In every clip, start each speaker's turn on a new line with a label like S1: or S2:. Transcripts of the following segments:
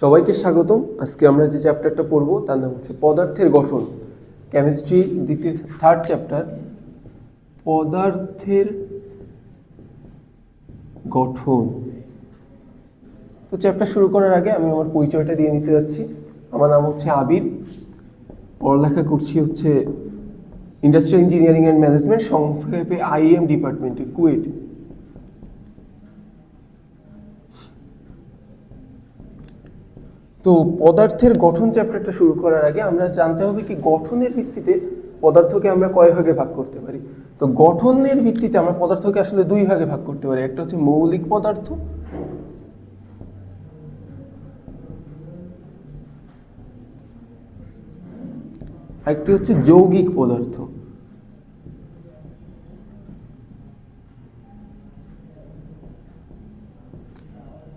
S1: সবাইকে স্বাগতম। আজকে আমরা যে চ্যাপ্টারটা পড়বো তার নাম হচ্ছে পদার্থের গঠন। কেমিস্ট্রি দ্বিতীয় থার্ড চ্যাপ্টার, পদার্থের গঠন। তো চ্যাপ্টার শুরু করার আগে আমি আমার পরিচয়টা দিয়ে নিতে যাচ্ছি। আমার নাম হচ্ছে আবির, পড়ালেখা করছি হচ্ছে ইন্ডাস্ট্রিয়াল ইঞ্জিনিয়ারিং অ্যান্ড ম্যানেজমেন্ট, সংক্ষেপে আইএম ডিপার্টমেন্টে, কুয়েট। তো পদার্থের গঠন চ্যাপ্টারটা শুরু করার আগে আমরা জানতে হবে কি গঠনের ভিত্তিতে পদার্থকে আমরা কয় ভাগে ভাগ করতে পারি। তো গঠনের ভিত্তিতে আমরা পদার্থকে আসলে দুই ভাগে ভাগ করতে পারি। একটা হচ্ছে মৌলিক পদার্থ, একটি হচ্ছে যৌগিক পদার্থ।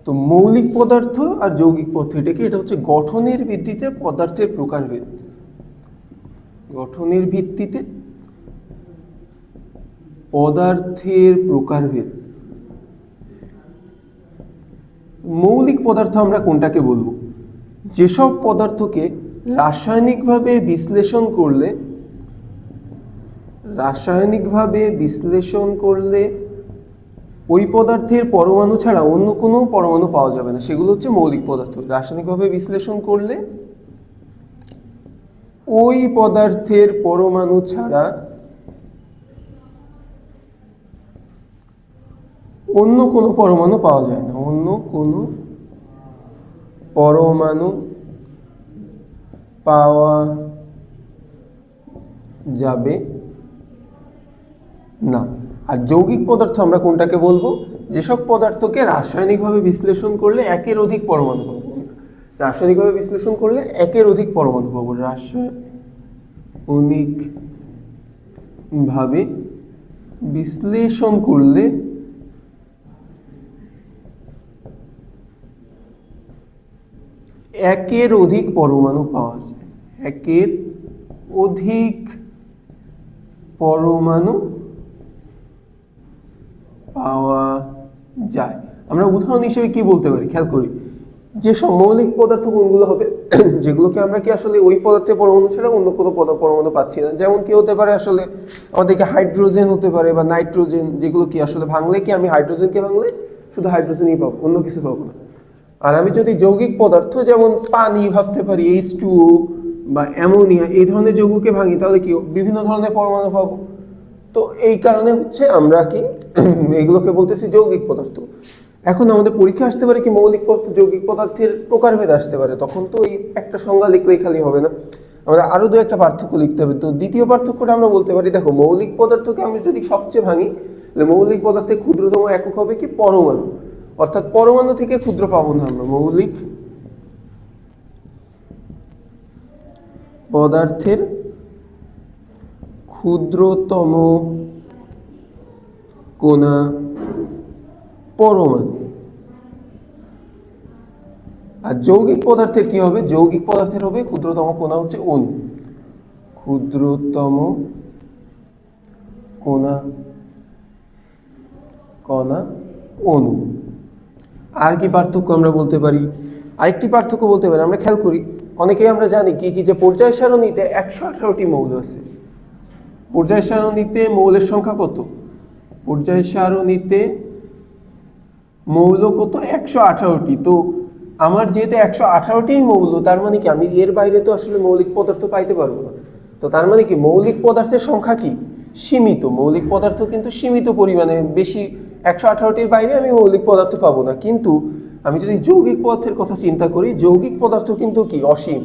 S1: তো মৌলিক পদার্থ আর যৌগিক পদার্থ এটা কি? এটা হচ্ছে গঠনের ভিত্তিতে পদার্থের প্রকারভেদ। গঠনের ভিত্তিতে পদার্থের প্রকারভেদ। মৌলিক পদার্থ আমরা কোনটাকে বলবো? যেসব পদার্থকে রাসায়নিকভাবে বিশ্লেষণ করলে ওই পদার্থের পরমাণু ছাড়া অন্য কোনো পরমাণু পাওয়া যাবে না, সেগুলো হচ্ছে মৌলিক পদার্থ। রাসায়নিকভাবে বিশ্লেষণ করলে ওই পদার্থের পরমাণু ছাড়া অন্য কোনো পরমাণু পাওয়া যায় না, অন্য কোনো পরমাণু পাওয়া যাবে না। আর যৌগিক পদার্থ আমরা কোনটাকে বলবো? যেসব পদার্থকে রাসায়নিকভাবে বিশ্লেষণ করলে একের অধিক পরমাণু পাবো। রাসায়নিকভাবে বিশ্লেষণ করলে একের অধিক পরমাণু পাবো। রাসায়নিকভাবে বিশ্লেষণ করলে একের অধিক পরমাণু পাওয়া যায়, একের অধিক পরমাণু পাওয়া যায়। আমরা উদাহরণ হিসেবে কি বলতে পারি খেয়াল করি। যেসব মৌলিক পদার্থ কোনগুলো হবে? যেগুলোকে আমরা কি আসলে ওই পদার্থের পরমাণু ছাড়া অন্য কোনো পরমাণু পাচ্ছি না। যেমন কি হতে পারে আসলে আমাদেরকে হাইড্রোজেন হতে পারে বা নাইট্রোজেন, যেগুলো কি আসলে ভাঙলে কি আমি হাইড্রোজেনকে ভাঙলে শুধু হাইড্রোজেনই পাবো, অন্য কিছু পাবো না। আর আমি যদি যৌগিক পদার্থ যেমন পানি ভাবতে পারি, H2O বা অ্যামোনিয়া, এই ধরনের যৌগকে ভাঙি, তাহলে কি বিভিন্ন ধরনের পরমাণু পাবো। তো এই কারণে হচ্ছে আমরা কি এগুলোকে বলতেছি যৌগিক পদার্থ। এখন আমাদের পরীক্ষা আসতে পারে কি মৌলিক পদার্থ যৌগিক পদার্থের প্রকারভেদ আসতে পারে, তখন তো এই একটা সংজ্ঞা লিখলেই খালি হবে না, আমরা আরো দু একটা পার্থক্য লিখতে হবে। তো দ্বিতীয় পার্থক্যটা আমরা বলতে পারি, দেখো মৌলিক পদার্থকে আমি যদি সবচেয়ে ভাঙি, তাহলে মৌলিক পদার্থের ক্ষুদ্রতম একক হবে কি পরমাণু, অর্থাৎ পরমাণু থেকে ক্ষুদ্র পাবো না আমরা। মৌলিক পদার্থের ক্ষুদ্রতম কণা পরমাণু। আর যৌগিক পদার্থের কি হবে? যৌগিক পদার্থের হবে ক্ষুদ্রতম কণা হচ্ছে অণু, ক্ষুদ্রতম কণা অণু। আর কি পার্থক্য আমরা বলতে পারি? আরেকটি পার্থক্য বলতে পারি, আমরা খেয়াল করি অনেকেই আমরা জানি কি কি যে পর্যায় সারণীতে 118টি মৌল আছে। পর্যায় সারণীতে মৌলের সংখ্যা কত? পর্যায় সারণীতে মৌল কত? 118টি। তো আমার যেহেতু 118টি মৌল, তার মানে কি আমি এর বাইরে তো আসলে মৌলিক পদার্থ পাইতে পারবো না। তো তার মানে কি মৌলিক পদার্থের সংখ্যা কি সীমিত। মৌলিক পদার্থ কিন্তু সীমিত পরিমাণে, বেশি 118টির বাইরে আমি মৌলিক পদার্থ পাবো না। কিন্তু আমি যদি যৌগিক পদার্থের কথা চিন্তা করি, যৌগিক পদার্থ কিন্তু কি অসীম,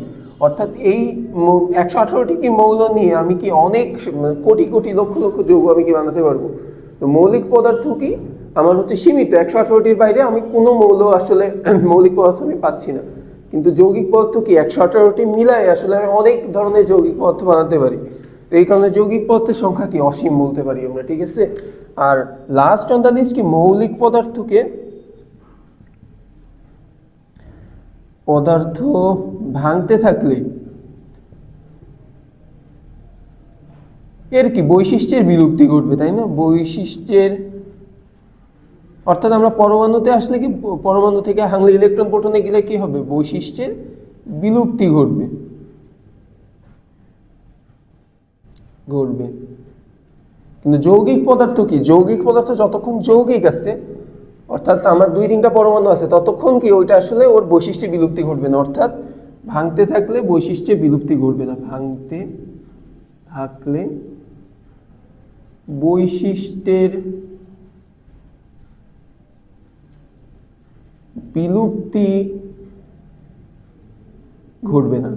S1: অর্থাৎ এই 118টি কি মৌল নিয়ে আমি কি অনেক কোটি কোটি লক্ষ লক্ষ যৌগ আমি কি বানাতে পারবো। তো মৌলিক পদার্থ কি আমার হচ্ছে সীমিত, 118টির বাইরে আমি কোনো মৌল আসলে মৌলিক পদার্থ আমি পাচ্ছি না। কিন্তু যৌগিক পদার্থ কি 118টি মিলায় আসলে আমি অনেক ধরনের যৌগিক পদার্থ বানাতে পারি। তো এই কারণে যৌগিক পদার্থের সংখ্যা কি অসীম বলতে পারি আমরা, ঠিক আছে। আর লাস্ট অন দ্য লিস্ট কি মৌলিক পদার্থ ভাঙতে থাকলে এর কি বৈশিষ্ট্যের বিলুপ্তি ঘটবে, তাই না? বৈশিষ্ট্যের অর্থাৎ আমরা পরমাণুতে আসলে কি, পরমাণু থেকে হাংলে ইলেকট্রন প্রোটনে গেলে কি হবে, বৈশিষ্ট্যের বিলুপ্তি ঘটবে। কিন্তু যৌগিক পদার্থ কি, যৌগিক পদার্থ যতক্ষণ যৌগিক আছে, অর্থাৎ আমার 2-3টা পরমাণু আছে, ততক্ষণ কি ওইটা আসলে ওর বৈশিষ্ট্যের বিলুপ্তি ঘটবে না, অর্থাৎ ভাঙতে থাকলে বৈশিষ্ট্যের বিলুপ্তি ঘটবে না, ভাঙতে থাকলে বৈশিষ্ট্যের বিলুপ্তি ঘটবে না।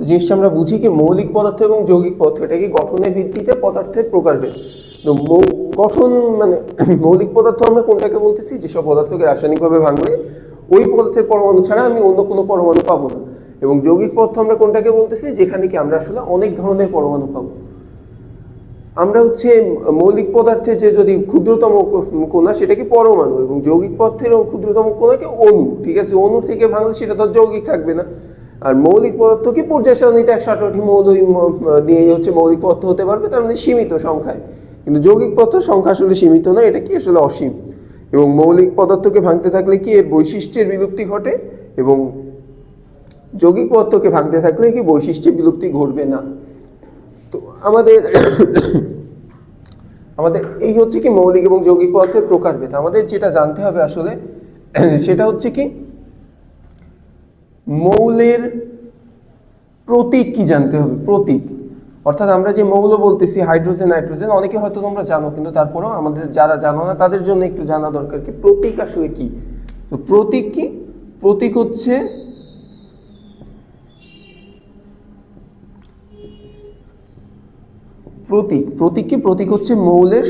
S1: জিনিসটা আমরা বুঝি কি, মৌলিক পদার্থ এবং যৌগিক পদার্থ এটা কি গঠনের ভিত্তিতে পদার্থের প্রকারভেদ। তো গঠন মানে মৌলিক পদার্থ আমরা কোনটাকে বলতেছি, যেসব পদার্থকে রাসায়নিকভাবে ভাঙলে ওই পদার্থের পরমাণু ছাড়া আমি অন্য কোনো পরমাণু পাবো না। এবং যৌগিক পদার্থ আমরা কোনটাকে বলতেছি, যেখানে কি আমরা আসলে অনেক ধরনের পরমাণু পাবো। আমরা হচ্ছে মৌলিক পদার্থে যে যদি ক্ষুদ্রতম কণা সেটা কি পরমাণু, এবং যৌগিক পদার্থের ক্ষুদ্রতম কণাকে অণু, ঠিক আছে, অণু থেকে ভাঙলে সেটা তো যৌগিক থাকবে না। আর মৌলিক পদার্থ কি পর্যায় সারণীতে 118টি মৌল নিয়ে হচ্ছে মৌলিক পদার্থ হতে পারবে, তার মানে সীমিত সংখ্যায়। কিন্তু যৌগিক পদার্থের সংখ্যা আসলে সীমিত না, এটা কি আসলে অসীম। এবং মৌলিক পদার্থকে ভাঙতে থাকলে কি এর বৈশিষ্ট্যের বিলুপ্তি ঘটে, এবং যৌগিক পদার্থকে ভাঙতে থাকলে কি বৈশিষ্ট্যের বিলুপ্তি ঘটবে না। তো আমাদের এই হচ্ছে কি মৌলিক এবং যৌগিক পদার্থের প্রকারভেদ। আমাদের যেটা জানতে হবে আসলে সেটা হচ্ছে কি, মৌলের প্রতীক কি জানতে হবে, প্রতীক। অর্থাৎ আমরা যে মৌল বলতেছি হাইড্রোজেন, নাইট্রোজেন, অনেকে হয়তো তোমরা জানো, কিন্তু তারপরেও আমাদের যারা জানো না তাদের জন্য একটু জানা দরকার কি প্রতীক আসলে কি। তো প্রতীক কি, প্রতীক হচ্ছে প্রতীক হচ্ছে মৌলের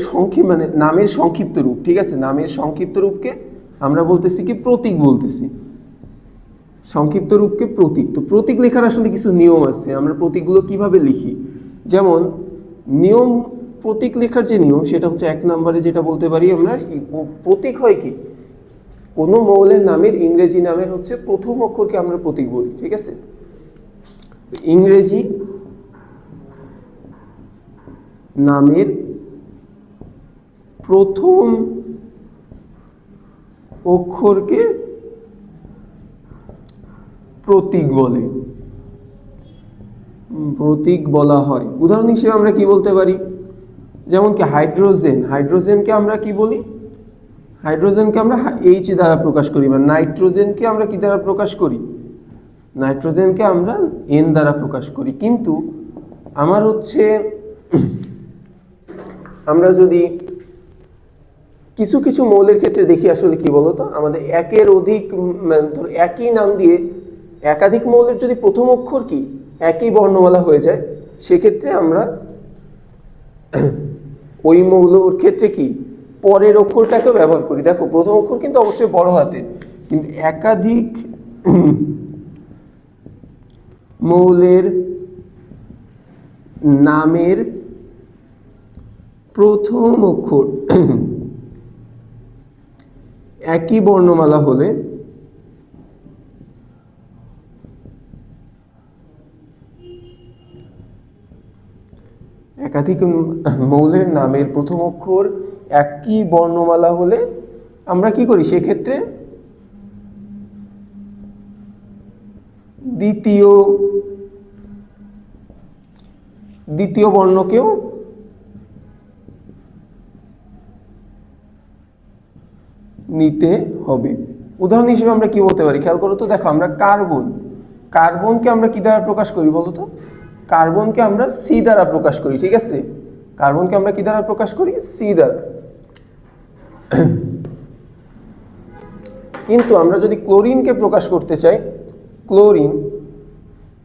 S1: মানে নামের সংক্ষিপ্ত রূপ, ঠিক আছে, নামের সংক্ষিপ্ত রূপকে আমরা বলতেছি কি প্রতীক বলতেছি, সংক্ষিপ্ত রূপকে প্রতীক। তো প্রতীক লেখার আসলে কিছু নিয়ম আছে, আমরা প্রতীকগুলো কিভাবে লিখি। যেমন নিয়ম, প্রতীক লেখার যে নিয়ম সেটা হচ্ছে 1 নম্বরে যেটা বলতে পারি আমরা, প্রতীক হয় কি, কোনো মৌলের নামের ইংরেজি নামের হচ্ছে প্রথম অক্ষরকে আমরা প্রতীক বলি, ঠিক আছে। ইংরেজি নামের প্রথম অক্ষরকে প্রতীক বলে, প্রতীক বলা হয়। উদাহরণ হিসেবে আমরা কি বলতে পারি, যেমন কি হাইড্রোজেনকে আমরা কি বলি, হাইড্রোজেনকে আমরা H দ্বারা প্রকাশ করি, বা নাইট্রোজেনকে আমরা কি দ্বারা প্রকাশ করি, নাইট্রোজেনকে আমরা N দ্বারা প্রকাশ করি। কিন্তু আমার হচ্ছে আমরা যদি কিছু কিছু মৌলের ক্ষেত্রে দেখি আসলে কি বলতো, আমাদের একের অধিক একই নাম দিয়ে একাধিক মৌলের যদি প্রথম অক্ষর কি একই বর্ণমালা হয়ে যায়, সেক্ষেত্রে আমরা ওই মৌলর ক্ষেত্রে কি পরের অক্ষরটাকেও ব্যবহার করি। দেখো প্রথম অক্ষর কিন্তু অবশ্যই বড় হাতের, কিন্তু একাধিক মৌলের নামের প্রথম অক্ষর একই বর্ণমালা হলে একাধিক মৌলের নামের প্রথম অক্ষর একই বর্ণমালা হলে আমরা কি করি, সেক্ষেত্রে দ্বিতীয় বর্ণকেও নিতে হবে। উদাহরণ হিসেবে আমরা কি বলতে পারি, খেয়াল করো তো, দেখো আমরা কার্বনকে আমরা কি দ্বারা প্রকাশ করি বলো তো, কার্বনকে আমরা সি দ্বারা প্রকাশ করি, ঠিক আছে, কার্বনকে আমরা কি দ্বারা প্রকাশ করি, সি দ্বারা। কিন্তু আমরা যদি ক্লোরিনকে প্রকাশ করতে চাই,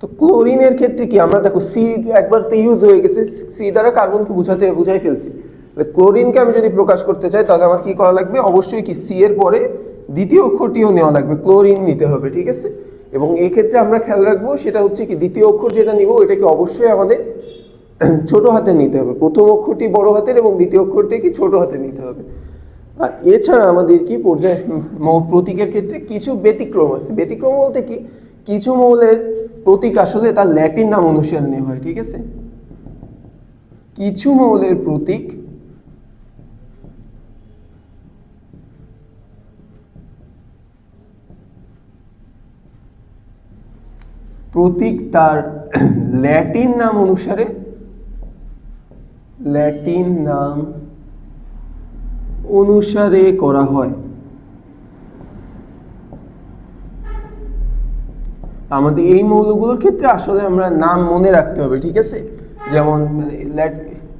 S1: তো ক্লোরিনের ক্ষেত্রে কি আমরা দেখো সি একবার তো ইউজ হয়ে গেছে, সি দ্বারা কার্বনকে বুঝাই ফেলছি। ক্লোরিনকে আমি যদি প্রকাশ করতে চাই তাহলে আমার কি করা লাগবে, অবশ্যই কি সি এর পরে দ্বিতীয় অক্ষরটিও নেওয়া লাগবে, ক্লোরিন নিতে হবে, ঠিক আছে। এবং এই ক্ষেত্রে আমরা খেয়াল রাখবো সেটা হচ্ছে কি দ্বিতীয় অক্ষর যেটা নিব এটাকে অবশ্যই আমাদের ছোট হাতে নিতে হবে, প্রথম অক্ষরটি বড় হাতের এবং দ্বিতীয় অক্ষরটি কি ছোট হাতে নিতে হবে। আর এছাড়া আমাদের কি পর্যায় প্রতীকের ক্ষেত্রে কিছু ব্যতিক্রম আছে। ব্যতিক্রম বলতে কি, কিছু মৌলের প্রতীক আসলে তার ল্যাটিন নাম অনুসারে নেওয়া হয়, ঠিক আছে। কিছু মৌলের প্রতীক প্রতীক তার ল্যাটিন নাম অনুসারে করা হয়। আমাদের এই মৌলগুলোর ক্ষেত্রে আসলে আমরা নাম মনে রাখতে হবে, ঠিক আছে? যেমন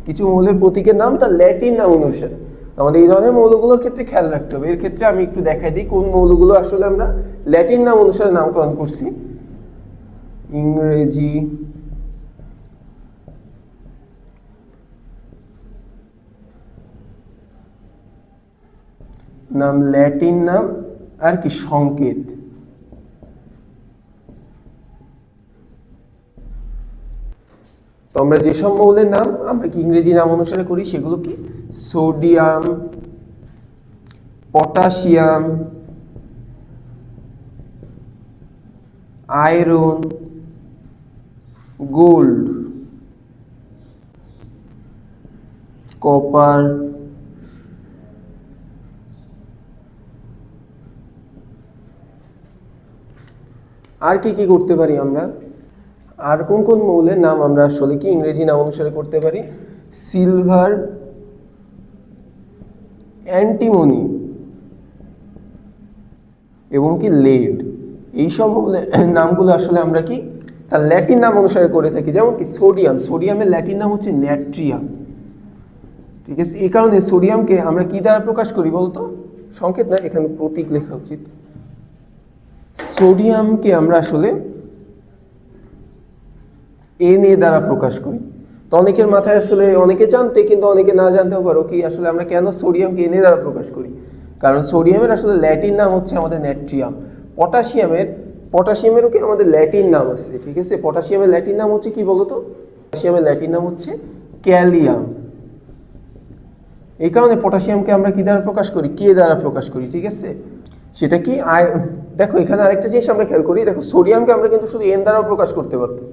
S1: কিছু মৌলের প্রতীকের নাম তার ল্যাটিন নাম অনুসারে, আমাদের এই ধরনের মৌলগুলোর ক্ষেত্রে খেয়াল রাখতে হবে। এর ক্ষেত্রে আমি একটু দেখাই দিই কোন মৌলগুলো আসলে আমরা ল্যাটিন নাম অনুসারে নামকরণ করছি। ইংরেজি নাম, ল্যাটিন নাম আর কি সংকেত। তো আমরা যেসব মৌলের নাম আমরা কি ইংরেজি নাম অনুসারে করি সেগুলো কি sodium, potassium, iron, gold, copper, আর কি কি করতে পারি আমরা? আর কোন কোন মৌলের নাম আমরা আসলে কি ইংরেজি নাম অনুসারে করতে পারি? সিলভার, অ্যান্টিমনি এবং কি লেড, এইসব মৌলের নামগুলো আসলে আমরা কি তার ল্যাটিন নাম অনুসারে করে থাকি। যেমন কি সোডিয়ামের ল্যাটিন নাম হচ্ছে ন্যাট্রিয়াম, ঠিক আছে? এই কারণে সোডিয়ামকে আমরা কি দ্বারা প্রকাশ করি বলতো? সংকেত না, এখানে প্রতীক লেখা উচিত। সোডিয়ামকে আমরা আসলে Na দ্বারা প্রকাশ করি। তো অনেকের মাথায় আসলে অনেকে জানতে কিন্তু অনেকে না জানতেও পারো কি আসলে আমরা কেন সোডিয়ামকে Na দ্বারা প্রকাশ করি। কারণ সোডিয়ামের আসলে ল্যাটিন নাম হচ্ছে আমাদের ন্যাট্রিয়াম। পটাশিয়ামেরও কি আমাদের ল্যাটিন নাম আছে, ঠিক আছে? পটাশিয়ামের ল্যাটিন নাম হচ্ছে কি বলতো? পটাশিয়ামের ল্যাটিন নাম হচ্ছে ক্যালিয়াম। এই কারণে পটাশিয়ামকে আমরা কি দ্বারা প্রকাশ করি? কে দ্বারা প্রকাশ করি, ঠিক আছে? সেটা কি দেখো এখানে আরেকটা জিনিস আমরা খেয়াল করি, দেখো সোডিয়ামকে আমরা কিন্তু শুধু এন দ্বারা প্রকাশ করতে পারতাম,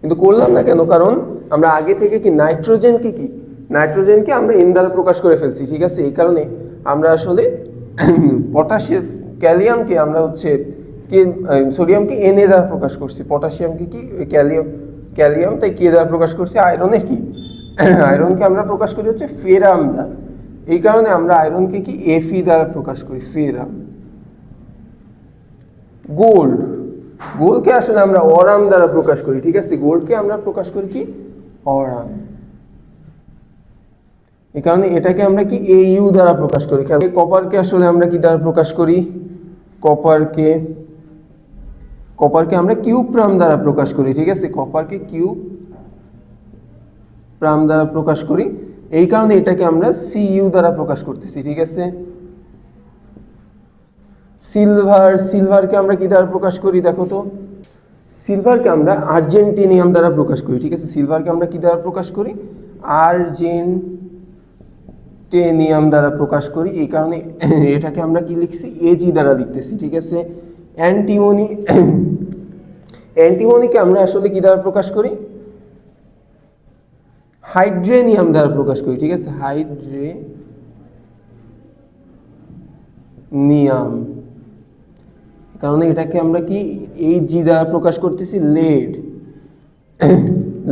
S1: কিন্তু করলাম না কেন? কারণ আমরা আগে থেকে কি নাইট্রোজেনকে আমরা এন দ্বারা প্রকাশ করে ফেলছি, ঠিক আছে? এই কারণে আমরা আসলে ক্যালিয়ামকে আমরা হচ্ছে সোডিয়ামকে Na দ্বারা প্রকাশ করছি, পটাশিয়ামকে কি ক্যালিয়াম তাই কে দ্বারা প্রকাশ করছি। আয়রনকে আমরা প্রকাশ করি হচ্ছে ফেরাম দ্বারা, এই কারণে আমরা আয়রনকে কি Fe দ্বারা প্রকাশ করি, ফেরাম। গোল্ডকে আসলে আমরা অরাম দ্বারা প্রকাশ করি, ঠিক আছে? গোল্ডকে আমরা প্রকাশ করি কি অরাম, এই কারণে এটাকে আমরা কি Au দ্বারা প্রকাশ করি। কপারকে আসলে আমরা কি দ্বারা প্রকাশ করি? কপারকে আমরা কিউপ্রাম দ্বারা প্রকাশ করি, ঠিক আছে? কপারকে কিউপ্রাম দ্বারা প্রকাশ করি, এই কারণে এটাকে আমরা Cu দ্বারা প্রকাশ করতেছি, ঠিক আছে? সিলভারকে আমরা কি দ্বারা প্রকাশ করি দেখো তো? সিলভারকে আমরা আর্জেন্টিনিয়াম দ্বারা প্রকাশ করি, ঠিক আছে? সিলভারকে আমরা কি দ্বারা প্রকাশ করি? আর্জেন্টিনিয়াম দ্বারা প্রকাশ করি, এই কারণে এটাকে আমরা কি লিখছি? Ag দ্বারা লিখতেছি, ঠিক আছে? অ্যান্টিমনিকে আমরা আসলে কি দ্বারা প্রকাশ করি? হাইড্রেনিয়াম দ্বারা প্রকাশ করি, ঠিক আছে? হাইড্রেনিয়াম, কারণ এটাকে আমরা কি Ag দ্বারা প্রকাশ করতেছি।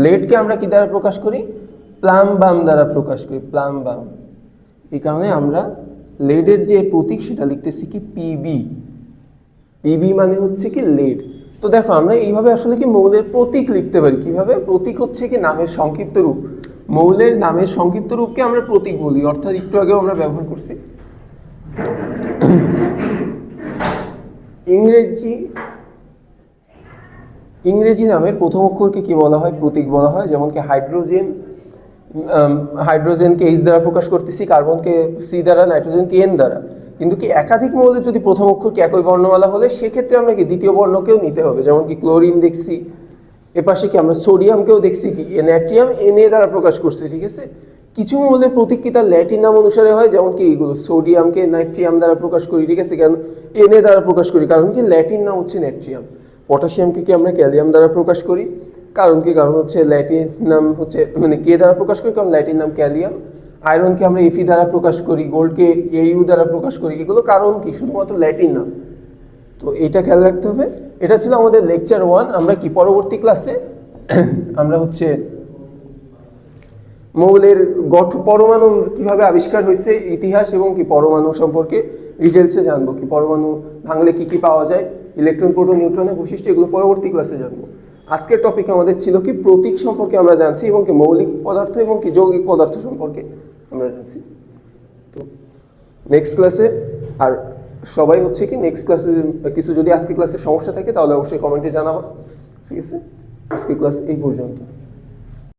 S1: লেডকে আমরা কি দ্বারা প্রকাশ করি? প্লাম্বাম দ্বারা প্রকাশ করি, প্লাম্বাম। এই কারণে আমরা লেডের যে প্রতীক সেটা লিখতেছি কি পিবি মানে হচ্ছে কি লেড। তো দেখো আমরা এইভাবে আসলে কি মৌলের প্রতীক লিখতে পারি। কিভাবে? প্রতীক হচ্ছে কি নামের সংক্ষিপ্ত রূপ, মৌলের নামের সংক্ষিপ্ত রূপকে আমরা প্রতীক বলি, অর্থাৎ একটু আগেও আমরা ব্যবহার করছি। ইংরেজি নামের প্রথম অক্ষরকে কি বলা হয়? প্রতীক বলা হয়। যেমন কি হাইড্রোজেনকে H দ্বারা প্রকাশ করতেছি, কার্বনকে C দ্বারা, নাইট্রোজেনকে N দ্বারা। কিন্তু কি একাধিক মৌলের যদি প্রথম অক্ষরকে একই বর্ণমালা হলে সেক্ষেত্রে আমরা কি দ্বিতীয় বর্ণকেও নিতে হবে। যেমন কি ক্লোরিন দেখছি, এপাশে কি আমরা সোডিয়ামকেও দেখছি কি ন্যাট্রিয়াম Na দ্বারা প্রকাশ করছে, ঠিক আছে? কিছু মৌলের প্রতীক কি তার ল্যাটিন নাম অনুসারে হয়, যেমন কি এইগুলো সোডিয়ামকে নাইট্রিয়াম দ্বারা প্রকাশ করি, ঠিক আছে? কেন Na দ্বারা প্রকাশ করি? কারণ কি ল্যাটিন নাম হচ্ছে নাইট্রিয়াম। পটাশিয়ামকে কি আমরা ক্যালিয়াম দ্বারা প্রকাশ করি, কারণ হচ্ছে ল্যাটিন নাম হচ্ছে মানে কে দ্বারা প্রকাশ করি, কারণ ল্যাটিন নাম ক্যালিয়াম। আয়রনকে আমরা Fe দ্বারা প্রকাশ করি, গোল্ডকে Au দ্বারা প্রকাশ করি, এগুলো কারণ কি শুধুমাত্র ল্যাটিন নাম। তো এটা খেয়াল রাখতে হবে। এটা ছিল আমাদের লেকচার 1। আমরা কি পরবর্তী ক্লাসে আমরা হচ্ছে মৌলের পরমাণু কিভাবে আবিষ্কার হয়েছে, ইতিহাস এবং কি পরমাণু সম্পর্কে ডিটেলসে জানবো, কি পরমাণু ভাঙলে কি কি পাওয়া যায়, ইলেকট্রন, প্রোটন, নিউট্রনের বৈশিষ্ট্য, এগুলো পরবর্তী ক্লাসে জানবো। আজকের টপিক আমাদের ছিল কি প্রতীক সম্পর্কে আমরা জানছি এবং কি মৌলিক পদার্থ এবং কি যৌগিক পদার্থ সম্পর্কে আমরা জানছি। তো নেক্সট ক্লাসে আর সবাই হচ্ছে কি নেক্সট ক্লাসে কিছু যদি আজকে ক্লাসে সমস্যা থাকে তাহলে অবশ্যই কমেন্টে জানাবা, ঠিক আছে? আজকে ক্লাস এই পর্যন্ত।